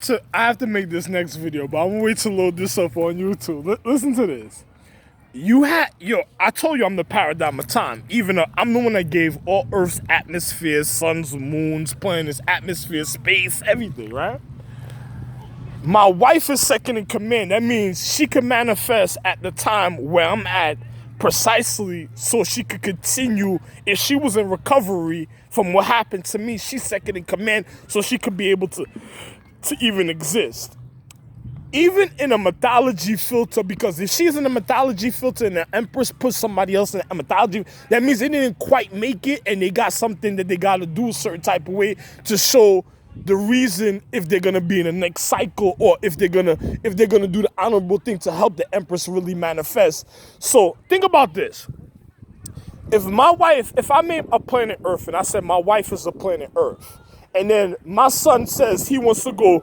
So I have to make this next video, but I'm gonna wait to load this up on YouTube. Listen to this. I told you I'm the paradigm of time. Even though I'm the one that gave all Earth's atmospheres, suns, moons, planets, atmosphere, space, everything, right? My wife is second in command. That means she can manifest at the time where I'm at precisely so she could continue. If she was in recovery from what happened to me, she's second in command so she could be able to even exist. Even in a mythology filter, because if she's in a mythology filter and the Empress puts somebody else in a mythology, that means they didn't quite make it and they got something that they got to do a certain type of way to show the reason if they're gonna be in the next cycle or if they're gonna do the honorable thing to help the Empress really manifest. So think about this. If I made a planet Earth and I said my wife is a planet Earth, and then my son says he wants to go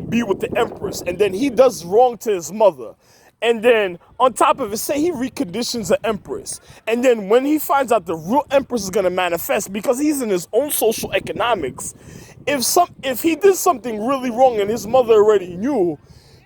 be with the Empress, and then he does wrong to his mother, and then on top of it, say he reconditions the Empress, and then when he finds out the real Empress is gonna manifest because he's in his own social economics, if he did something really wrong and his mother already knew,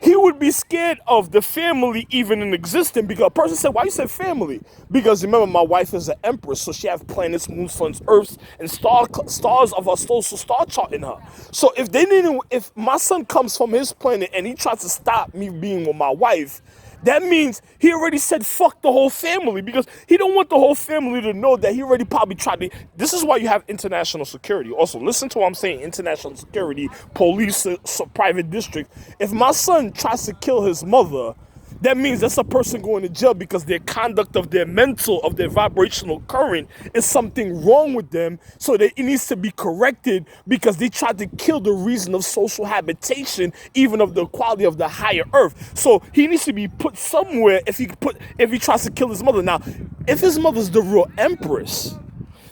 he would be scared of the family even in existence, because a person said, why you said family? Because remember, my wife is an empress, so she has planets, moons, suns, earths, and stars of her social star chart in her. So if my son comes from his planet and he tries to stop me being with my wife, that means he already said fuck the whole family, because he don't want the whole family to know that he already probably tried to. This is why you have international security. Also, listen to what I'm saying: international security, police, private district. If my son tries to kill his mother, that means that's a person going to jail because their conduct of their mental, of their vibrational current is something wrong with them. So that it needs to be corrected because they tried to kill the reason of social habitation, even of the quality of the higher earth. So he needs to be put somewhere if he tries to kill his mother. Now, if his mother's the real empress,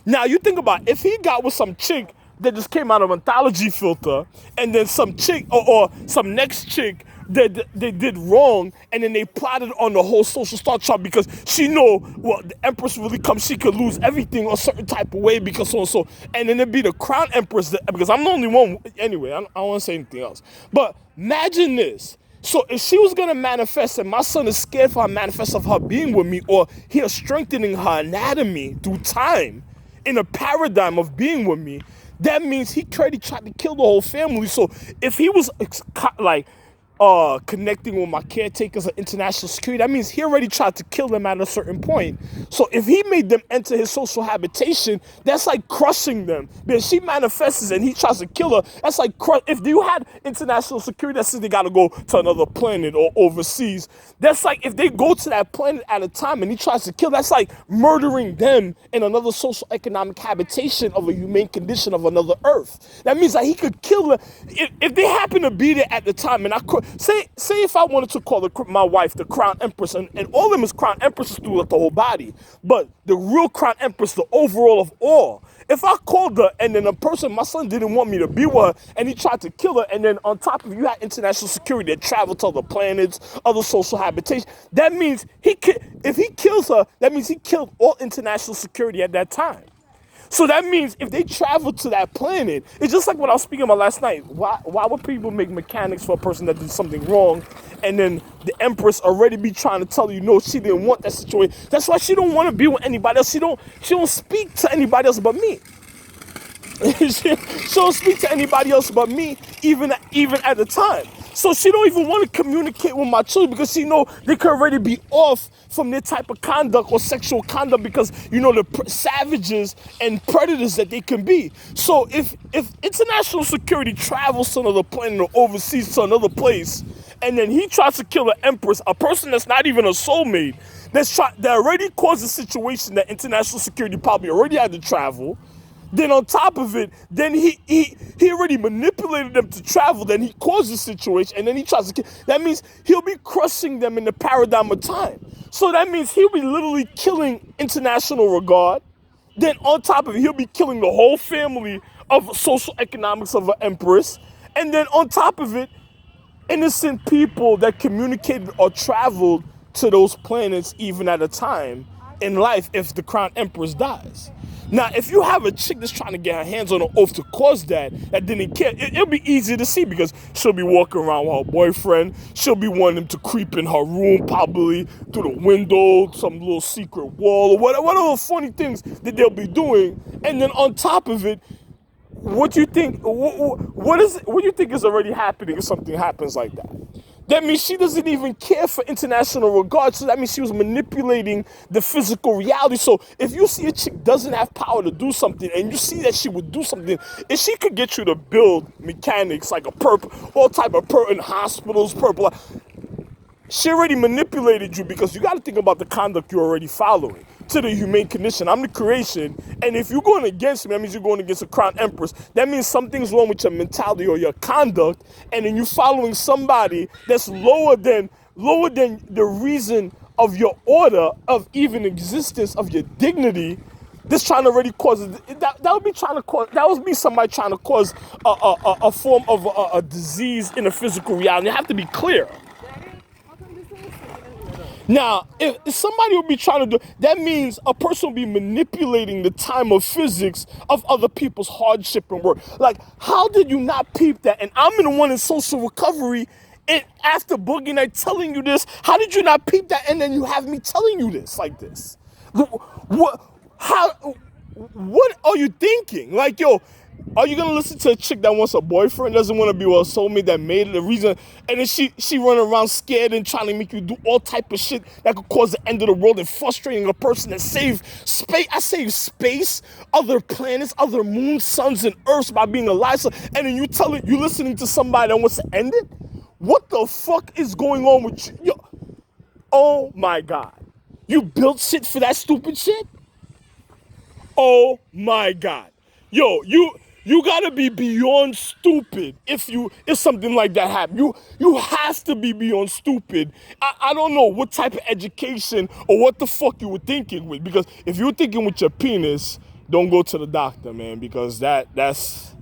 now you think about it, if he got with some chick that just came out of mythology filter, and then some chick or some next chick that they did wrong, and then they plotted on the whole social star chart because she know, well, the Empress really comes, she could lose everything a certain type of way because so and so, and then it'd be the crown Empress because I'm the only one anyway. I don't want to say anything else, but imagine this. So if she was gonna manifest and my son is scared for her manifest of her being with me, or he is strengthening her anatomy through time in a paradigm of being with me, that means he already tried to kill the whole family. So if he was like connecting with my caretakers of international security, that means he already tried to kill them at a certain point. So if he made them enter his social habitation, that's like crushing them. Because she manifests and he tries to kill her, that's like if you had international security that says they gotta go to another planet or overseas, that's like if they go to that planet at a time and he tries to kill, that's like murdering them in another social economic habitation of a humane condition of another earth. That means that he could kill her if they happen to be there at the time. And I could say if I wanted to call my wife the crown empress, and all of them is crown empresses throughout the whole body, but the real crown empress, the overall of all, if I called her and then a person, my son didn't want me to be with her and he tried to kill her, and then on top of it, you had international security that traveled to other planets, other social habitation, that means if he kills her, that means he killed all international security at that time. So that means if they travel to that planet, it's just like what I was speaking about last night. Why would people make mechanics for a person that did something wrong, and then the Empress already be trying to tell you, no, she didn't want that situation. That's why she don't want to be with anybody else. She don't speak to anybody else but me. she don't speak to anybody else but me, even at the time. So she don't even want to communicate with my children because she know they could already be off from their type of conduct or sexual conduct because, you know, the savages and predators that they can be. So if international security travels to another planet or overseas to another place, and then he tries to kill an empress, a person that's not even a soulmate, that already caused a situation that international security probably already had to travel. Then on top of it, then he already manipulated them to travel, then he caused the situation, and then he tries to kill. That means he'll be crushing them in the paradigm of time. So that means he'll be literally killing international regard. Then on top of it, he'll be killing the whole family of social economics of an empress. And then on top of it, innocent people that communicated or traveled to those planets even at a time in life if the crown empress dies. Now, if you have a chick that's trying to get her hands on an oath to cause that didn't care, it'll be easy to see because she'll be walking around with her boyfriend. She'll be wanting him to creep in her room, probably through the window, some little secret wall, or whatever funny things that they'll be doing. And then on top of it, what do you think? What do you think is already happening if something happens like that? That means she doesn't even care for international regard. So that means she was manipulating the physical reality. So if you see a chick doesn't have power to do something, and you see that she would do something, if she could get you to build mechanics like all type of in hospitals, she already manipulated you because you got to think about the conduct you're already following to the humane condition. I'm the creation, and if you're going against me, that means you're going against a crown empress. That means something's wrong with your mentality or your conduct, and then you're following somebody that's lower than the reason of your order of even existence of your dignity. This trying to already cause that would be somebody trying to cause a form of a disease in a physical reality. You have to be clear. Now, if somebody would be trying to do, that means a person will be manipulating the time of physics of other people's hardship and work. Like, how did you not peep that? And I'm the one in social recovery, and after Boogie Night telling you this, how did you not peep that? And then you have me telling you this like this. What are you thinking? Like, yo, are you gonna listen to a chick that wants a boyfriend, doesn't want to be with a soulmate that made it the reason, and then she run around scared and trying to make you do all type of shit that could cause the end of the world and frustrating a person that saved space? I saved space, other planets, other moons, suns, and earths by being alive. And then you listening to somebody that wants to end it? What the fuck is going on with you? Yo, oh my God. You built shit for that stupid shit? Oh my God. Yo, you gotta be beyond stupid if something like that happens. You have to be beyond stupid. I don't know what type of education or what the fuck you were thinking with, because if you're thinking with your penis, don't go to the doctor, man, because that's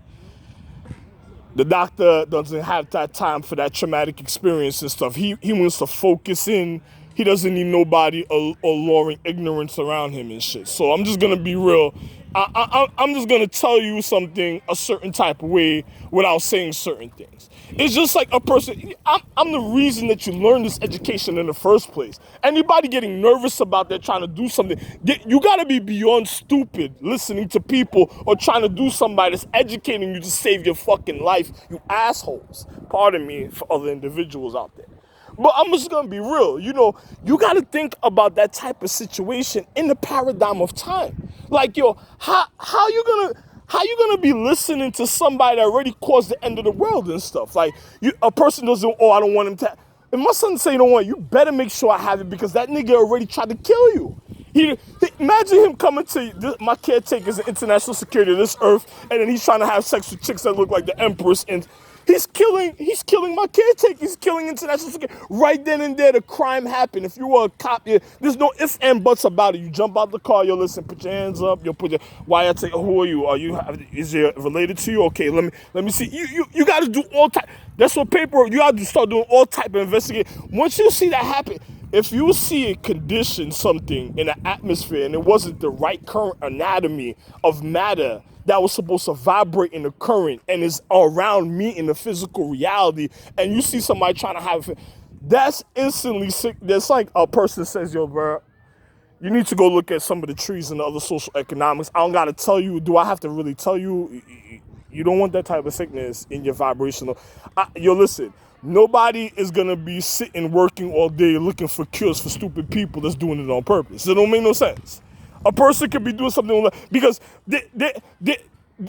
the doctor doesn't have that time for that traumatic experience and stuff. He wants to focus in. He doesn't need nobody alluring ignorance around him and shit. So I'm just gonna be real. I'm just gonna tell you something a certain type of way without saying certain things. It's just like a person. I'm the reason that you learn this education in the first place. Anybody getting nervous about that, trying to do something, you gotta be beyond stupid listening to people or trying to do somebody that's educating you to save your fucking life. You assholes. Pardon me for other individuals out there. But I'm just gonna be real, you gotta think about that type of situation in the paradigm of time. Like, yo, how you gonna be listening to somebody that already caused the end of the world and stuff? Like, a person doesn't, I don't want him to. If my son say you don't want it, you better make sure I have it, because that nigga already tried to kill you. Imagine him coming to my caretaker's international security of this earth, and then he's trying to have sex with chicks that look like the Empress, and he's killing my caretaker. He's killing international security. Right then and there, the crime happened. If you were a cop, there's no ifs and buts about it. You jump out the car, yo, listen, put your hands up, why I take, who are you? Is it related to you? Okay, let me see. You got to do all type. That's what paperwork, you got to start doing all type of investigation. Once you see that happen, if you see a condition, something in the atmosphere, and it wasn't the right current anatomy of matter that was supposed to vibrate in the current and is around me in the physical reality, and you see somebody trying to have it, that's instantly sick. That's like a person says, yo, bro, you need to go look at some of the trees and the other social economics. I don't got to tell you. Do I have to really tell you? You don't want that type of sickness in your vibrational. Yo, listen. Nobody is going to be sitting working all day looking for cures for stupid people that's doing it on purpose. It don't make no sense. A person could be doing something because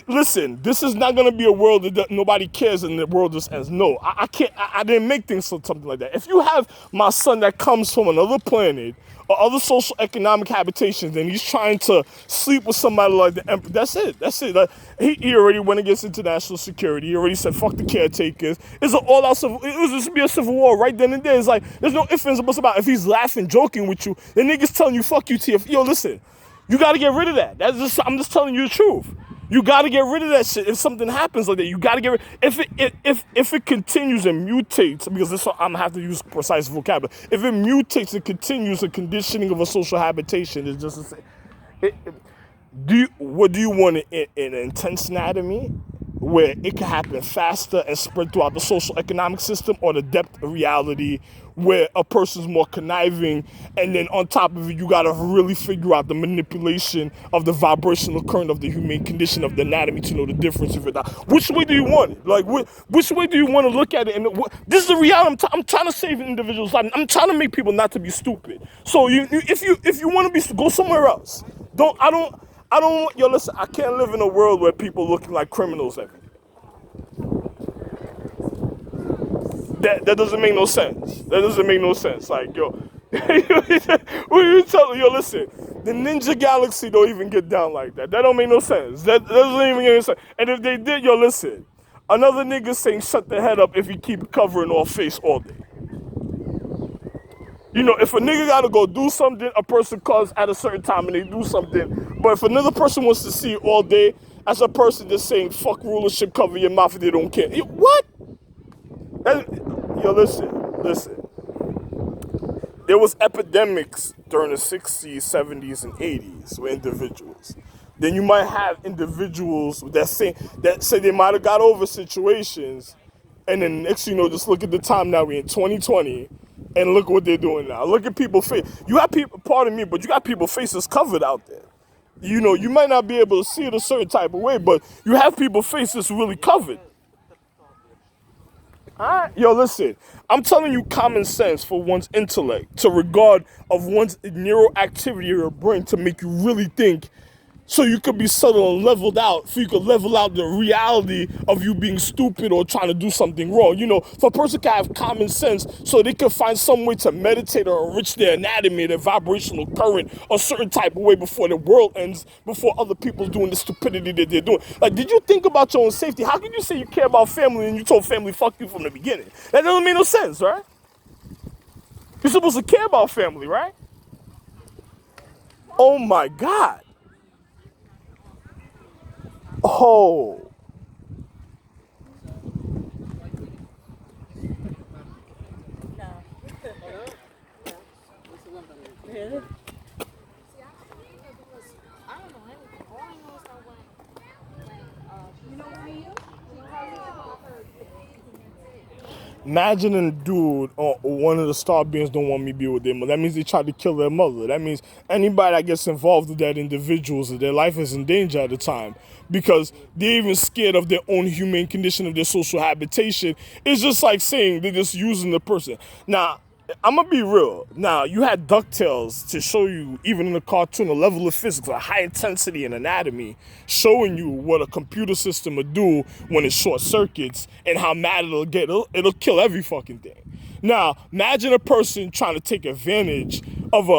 listen, this is not going to be a world that nobody cares and the world just ends. No, I didn't make things something like that. If you have my son that comes from another planet or other social economic habitations and he's trying to sleep with somebody like the Emperor, that's it. Like, he already went against international security. He already said, fuck the caretakers. It's an all-out civil, it was just be a civil war right then and there. It's like, there's no ifs and buts about it. If he's laughing, joking with you, the nigga's telling you, fuck you, TF. Yo, listen, you got to get rid of that. I'm just telling you the truth. You got to get rid of that shit. If something happens like that, you got to get rid. If it continues and mutates, because this I'm gonna have to use precise vocabulary. If it mutates and continues, the conditioning of a social habitation is just the same. What do you want in an intense anatomy where it can happen faster and spread throughout the social economic system, or the depth of reality where a person's more conniving, and then on top of it you gotta really figure out the manipulation of the vibrational current of the human condition of the anatomy to know the difference of it? Now, which way do you want it? Like, which way do you want to look at it? And this is the reality. I'm trying to save individuals' lives. I'm trying to make people not to be stupid. So if you want to be, go somewhere else. I don't want, yo, listen, I can't live in a world where people looking like criminals every day. That doesn't make no sense. That doesn't make no sense. Like, yo, what you telling, yo, listen, the Ninja Galaxy don't even get down like that. That don't make no sense. That doesn't even make any sense. And if they did, yo, listen, another nigga saying shut the head up if you keep covering all face all day. You know, if a nigga gotta go do something, a person calls at a certain time and they do something. But if another person wants to see it all day, as a person just saying, fuck rulership, cover your mouth if they don't care. What? Yo, listen. There was epidemics during the 60s, 70s, and 80s with individuals. Then you might have individuals that say they might have got over situations, and then next thing you know, just look at the time now, we're in 2020. And look what they're doing now. Look at people's face. You got people, pardon me, but you got people's faces covered out there. You know, you might not be able to see it a certain type of way, but you have people's faces really covered. All right? Yo, listen, I'm telling you common sense for one's intellect, to regard of one's neural activity of your brain to make you really think, so you could be subtle and leveled out, so you could level out the reality of you being stupid or trying to do something wrong. You know, for a person to have common sense so they can find some way to meditate or enrich their anatomy, their vibrational current, a certain type of way before the world ends, before other people doing the stupidity that they're doing. Like, did you think about your own safety? How can you say you care about family and you told family fuck you from the beginning? That doesn't make no sense, right? You're supposed to care about family, right? Oh my God. Oh. Imagine a dude or one of the star beings don't want me to be with their mother. That means they tried to kill their mother. That means anybody that gets involved with that individuals, their life is in danger at the time, because they're even scared of their own humane condition of their social habitation. It's just like saying they're just using the person. Now, I'm gonna be real. Now, you had DuckTales to show you, even in the cartoon, a level of physics, a high intensity in anatomy, showing you what a computer system would do when it short circuits and how mad it'll get. It'll kill every fucking thing. Now, imagine a person trying to take advantage of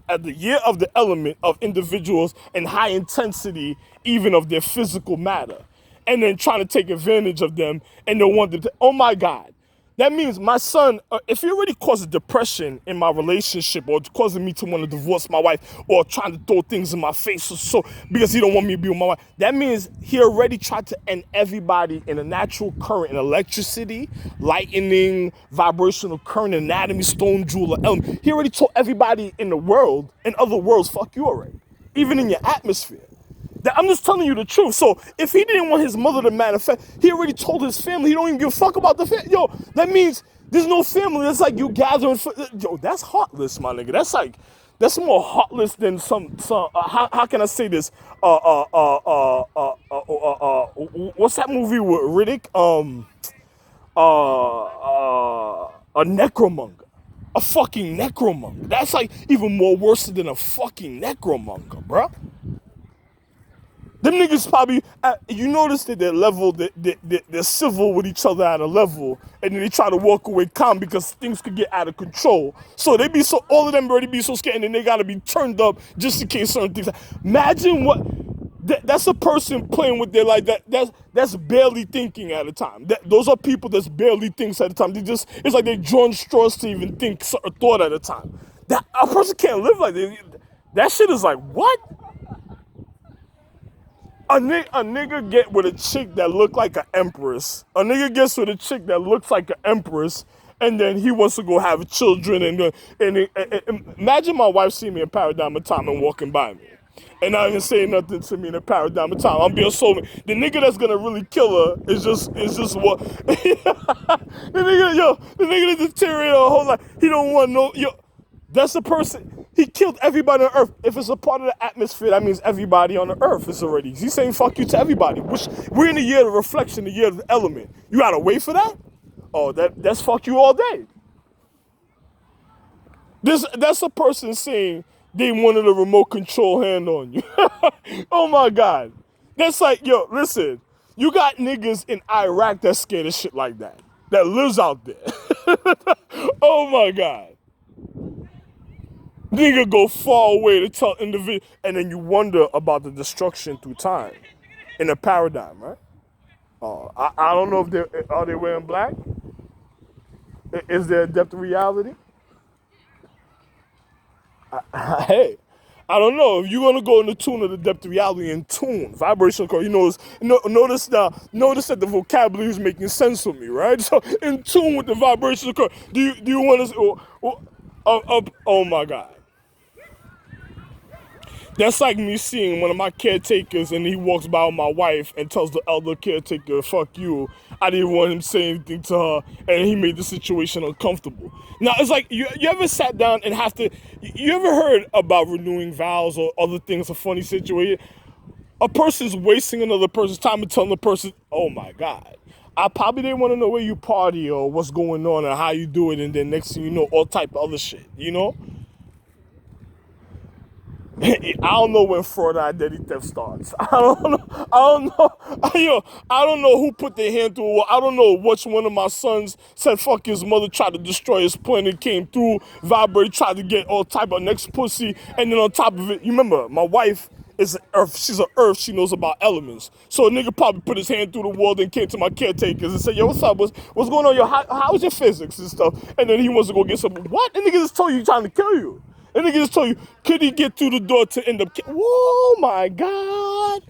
at the year of the element of individuals in high intensity, even of their physical matter, and then trying to take advantage of them, and they want to. Oh my God. That means my son, if he already caused depression in my relationship, or causing me to want to divorce my wife, or trying to throw things in my face so because he don't want me to be with my wife, that means he already tried to end everybody in a natural current, in electricity, lightning, vibrational current, anatomy, stone, jewel, element. He already told everybody in the world, in other worlds, fuck you already, even in your atmosphere. I'm just telling you the truth. So if he didn't want his mother to manifest, he already told his family he don't even give a fuck about the family. Yo, that means there's no family. That's like you gathering. Yo, that's heartless, my nigga. That's more heartless than some. How can I say this? What's that movie with Riddick? A necromonger. A fucking necromonger. That's like even more worse than a fucking necromonger, bruh. Them niggas probably, you notice that they're level, they're civil with each other at a level, and then they try to walk away calm because things could get out of control. So they be so, all of them already be so scared, and then they gotta be turned up just in case certain things. Imagine what, that's a person playing with their life, that's barely thinking at a time. Those are people that's barely thinks at a time. It's like they're drawing straws to even think a thought at a time. A person can't live like that. That shit is like, what? A nigga get with a chick that look like an empress. A nigga gets with a chick that looks like an empress, and then he wants to go have children. And imagine my wife seeing me in Paradigm of Time and walking by me. and not even saying nothing to me in a paradigm of time. I'm being so the nigga that's gonna really kill her is just what the nigga that deteriorated her whole life. He don't want no That's the person. He killed everybody on Earth. If it's a part of the atmosphere, that means everybody on the Earth is already. He's saying fuck you to everybody. Which we're in the year of reflection, the year of the element. You gotta wait for that? Oh, that's fuck you all day. That's a person saying they wanted a remote control hand on you. Oh my God. That's like, yo, listen, you got niggas in Iraq that scared of shit like that. That lives out there. Oh my God. Nigga go far away to tell individual, and then you wonder about the destruction through time in a paradigm, right? Oh, I don't know if they wearing black. Is there a depth of reality? Hey, I don't know. If you're gonna go in the tune of the depth of reality in tune, vibrational code, notice that the vocabulary is making sense for me, right? So in tune with the vibrational code. Do you want to? Oh my God. That's like me seeing one of my caretakers and he walks by with my wife and tells the elder caretaker, fuck you. I didn't want him to say anything to her and he made the situation uncomfortable. Now, it's like, you ever sat down and you ever heard about renewing vows or other things, a funny situation? A person's wasting another person's time and telling the person, oh my God. I probably didn't want to know where you party or what's going on and how you do it, and then next thing you know, all type of other shit, I don't know when fraud identity theft starts. I don't know who put their hand through it. I don't know which one of my sons said fuck his mother, tried to destroy his plan and came through, vibrate, tried to get all type of next pussy, and then on top of it, you remember, my wife is an earth, she's an earth, she knows about elements. So a nigga probably put his hand through the wall, then came to my caretakers and said, yo, what's up? What's going on? Yo, how's your physics and stuff? And then he wants to go get something. What? The nigga just told you trying to kill you. And nigga just told you, could he get through the door to end up oh my God.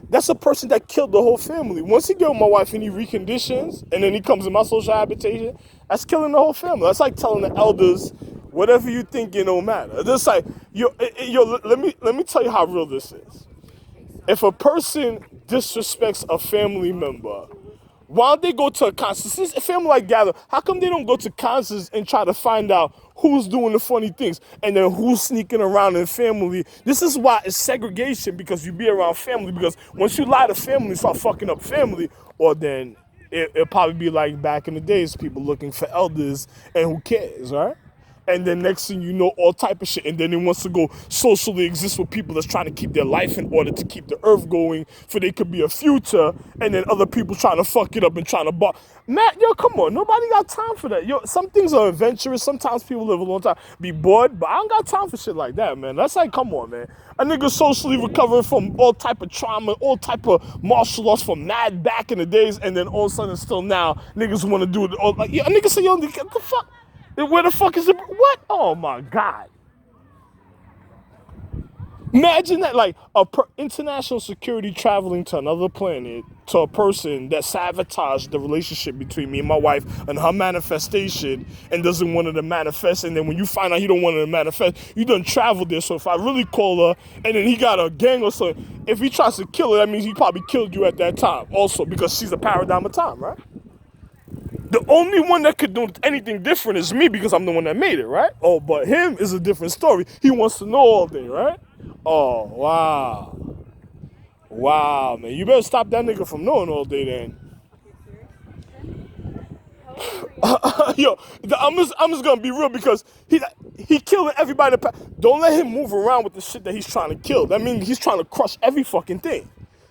That's a person that killed the whole family. Once he killed my wife and he reconditions, and then he comes in my social habitation, that's killing the whole family. That's like telling the elders, whatever you think, it don't matter. That's like, let me tell you how real this is. If a person disrespects a family member, why don't they go to a concert? Since a family like gather, how come they don't go to concerts and try to find out who's doing the funny things and then who's sneaking around in family? This is why it's segregation, because you be around family. Because once you lie to family, start fucking up family, or then it'll probably be like back in the days, people looking for elders and who cares, right? And then next thing you know, all type of shit. And then he wants to go socially exist with people that's trying to keep their life in order to keep the earth going, for they could be a future. And then other people trying to fuck it up and trying to Matt, yo, come on. Nobody got time for that. Yo, some things are adventurous. Sometimes people live a long time, be bored, but I don't got time for shit like that, man. That's like, come on, man. A nigga socially recovering from all type of trauma, all type of martial arts from mad back in the days, and then all of a sudden still now, niggas want to do it. All, like, a nigga say, yo, what the fuck? Where the fuck is it? What? Oh my God. Imagine that, like, international security traveling to another planet to a person that sabotaged the relationship between me and my wife and her manifestation and doesn't want her to manifest. And then when you find out he don't want her to manifest, you done traveled there. So if I really call her and then he got a gang or something, if he tries to kill her, that means he probably killed you at that time also, because she's a paradigm of time, right? The only one that could do anything different is me, because I'm the one that made it, right? Oh, but him is a different story. He wants to know all day, right? Oh, wow. Wow, man. You better stop that nigga from knowing all day then. Yo, I'm just gonna be real, because he killing everybody. Don't let him move around with the shit that he's trying to kill. That means he's trying to crush every fucking thing.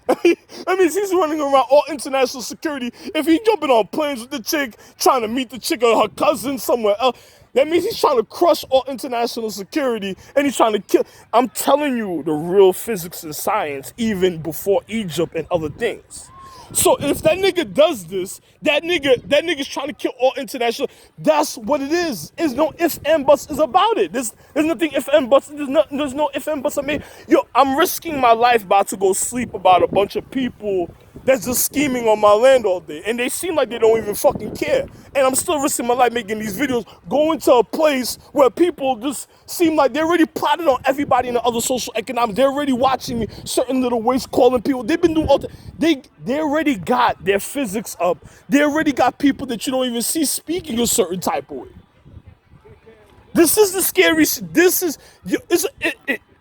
That means he's running around all international security. If he's jumping on planes with the chick, trying to meet the chick or her cousin somewhere else, that means he's trying to crush all international security, and he's trying to kill. I'm telling you the real physics and science, even before Egypt and other things. So if that nigga does this, that nigga's trying to kill all international. That's what it is. There's no ifs and buts is about it. There's nothing if and buts. There's no if and buts. I mean, yo, I'm risking my life about to go sleep about a bunch of people that's just scheming on my land all day. And they seem like they don't even fucking care. And I'm still risking my life making these videos, going to a place where people just seem like they're already plotted on everybody in the other social economics. They're already watching me, certain little ways, calling people. They've been doing all they already got their physics up. They already got people that you don't even see speaking a certain type of way. This is the scary shit. This is,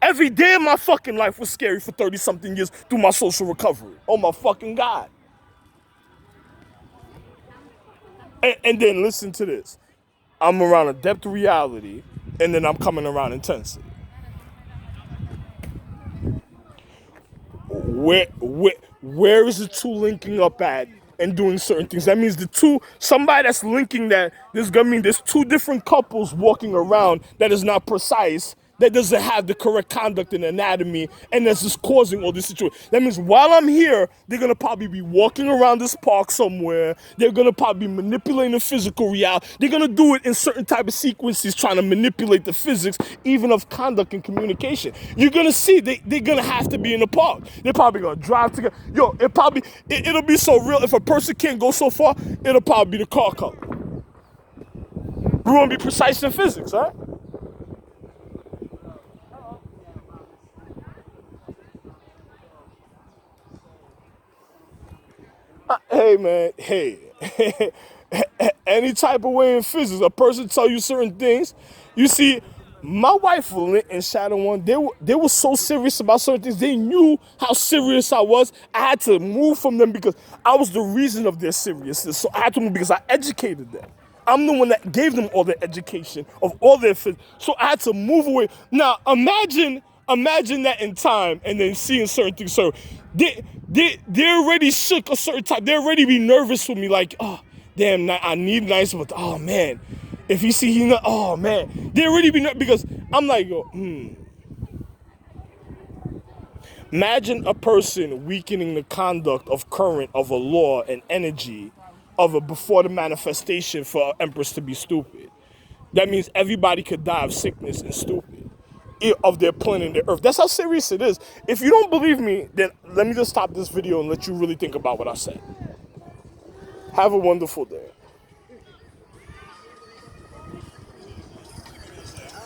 every day of my fucking life was scary for 30 something years through my social recovery. Oh my fucking God. And then listen to this. I'm around a depth of reality, and then I'm coming around intensity. Where is the two linking up at and doing certain things? That means somebody that's linking that, this gonna mean there's two different couples walking around that is not precise, that doesn't have the correct conduct and anatomy, and that's just causing all this situation. That means while I'm here, they're gonna probably be walking around this park somewhere. They're gonna probably be manipulating the physical reality. They're gonna do it in certain type of sequences, trying to manipulate the physics, even of conduct and communication. You're gonna see they're gonna have to be in the park. They're probably gonna drive together. Yo, it'll be so real. If a person can't go so far, it'll probably be the car color. We wanna be precise in physics, right? Hey man, hey, any type of way in physics, a person tell you certain things. You see, my wife and Shadow One, they were so serious about certain things. They knew how serious I was. I had to move from them because I was the reason of their seriousness. So I had to move because I educated them. I'm the one that gave them all the education of all their physics. So I had to move away. Now imagine that in time and then seeing certain things. So they already shook a certain type. They already be nervous with me, like, oh, damn, I need nice, but oh man, if you see he not, oh man, they already be nervous because I'm like, Imagine a person weakening the conduct of current of a law and energy of a before the manifestation for an empress to be stupid. That means everybody could die of sickness and stupid of their planet the earth. That's how serious it is. If you don't believe me, then let me just stop this video and let you really think about what I said. Have a wonderful day.